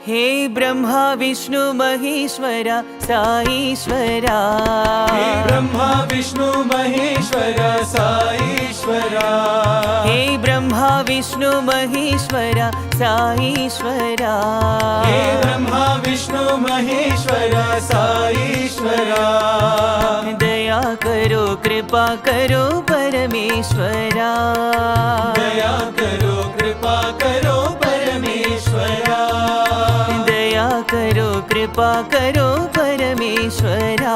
हे ब्रह्मा विष्णु महेश्वरा साईश्वरा। हे ब्रह्मा विष्णु महेश्वरा साईश्वरा। हे ब्रह्मा विष्णु महेश्वरा साईश्वरा। हे ब्रह्मा विष्णु महेश्वरा साईश्वरा। दया करो कृपा करो परमेश्वरा। दया करो कृपा करो परमेश्वरा। दया करो कृपा करो परमेश्वरा।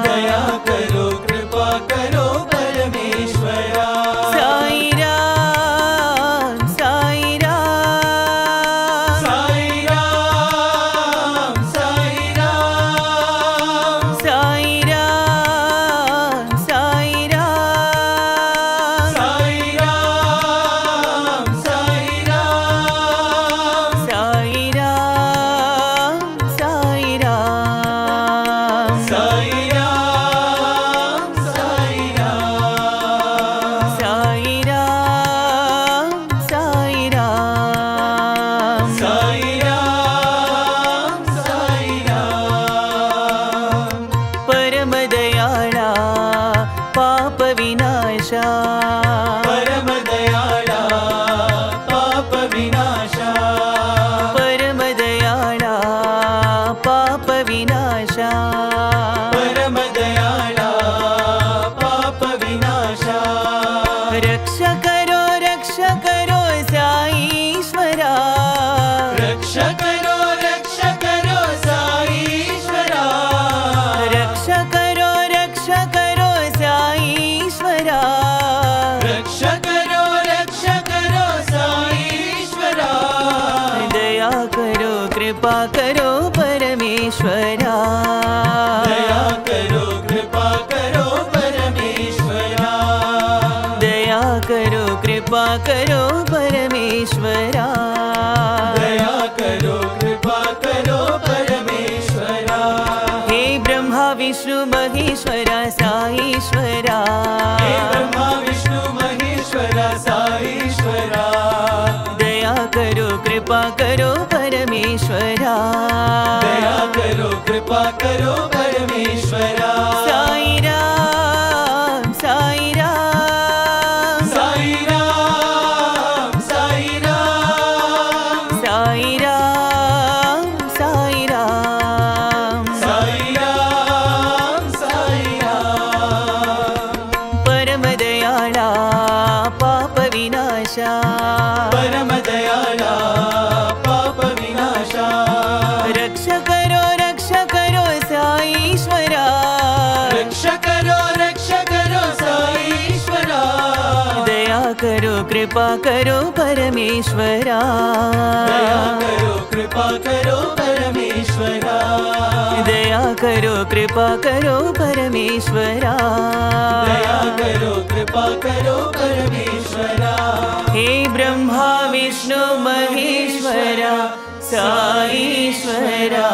दया करो कृपा करो परमेश्वरा। साई राम साई राम साई राम साई राम साई राम साई राम साई राम साई राम साई राम साई राम साई राम साई राम साई राम साई राम साई राम साई राम परम दयाळा पाप विनाशा। परम दयाळा पाप विनाशा। परम दयाळा पाप विनाशा। परम दयाळा पाप विनाशा। रक्ष करो साईश्वरा। रक्ष करो साईश्वरा। रक्ष करो साईश्वरा। रक्ष करो साईश्वरा। दया करो कृपा करो परमेश्वरा। दया करो कृपा करो परमेश्वरा। दया करो कृपा करो परमेश्वरा। दया करो कृपा करो परमेश्वरा। हे ब्रह्मा विष्णु महेश्वरा साईश्वरा। हे ब्रह्मा विष्णु महेश्वरा साईश्वरा। दया करो कृपा करो परमेश्वरा। दया करो कृपा करो परमेश्वरा। साई राम साई राम साई राम साई राम साई राम साई राम साई राम साई राम परम दयाळा पाप विनाशा। परम दयाळा पाप विनाशा। रक्ष करो साईश्वरा। रक्ष करो साईश्वरा। दया करो कृपा करो परमेश्वरा। दया करो कृपा करो परमेश्वरा। दया करो कृपा करो परमेश्वरा। दया करो कृपा करो परमेश्वरा। हे ब्रह्मा विष्णु महेश्वरा साईश्वरा।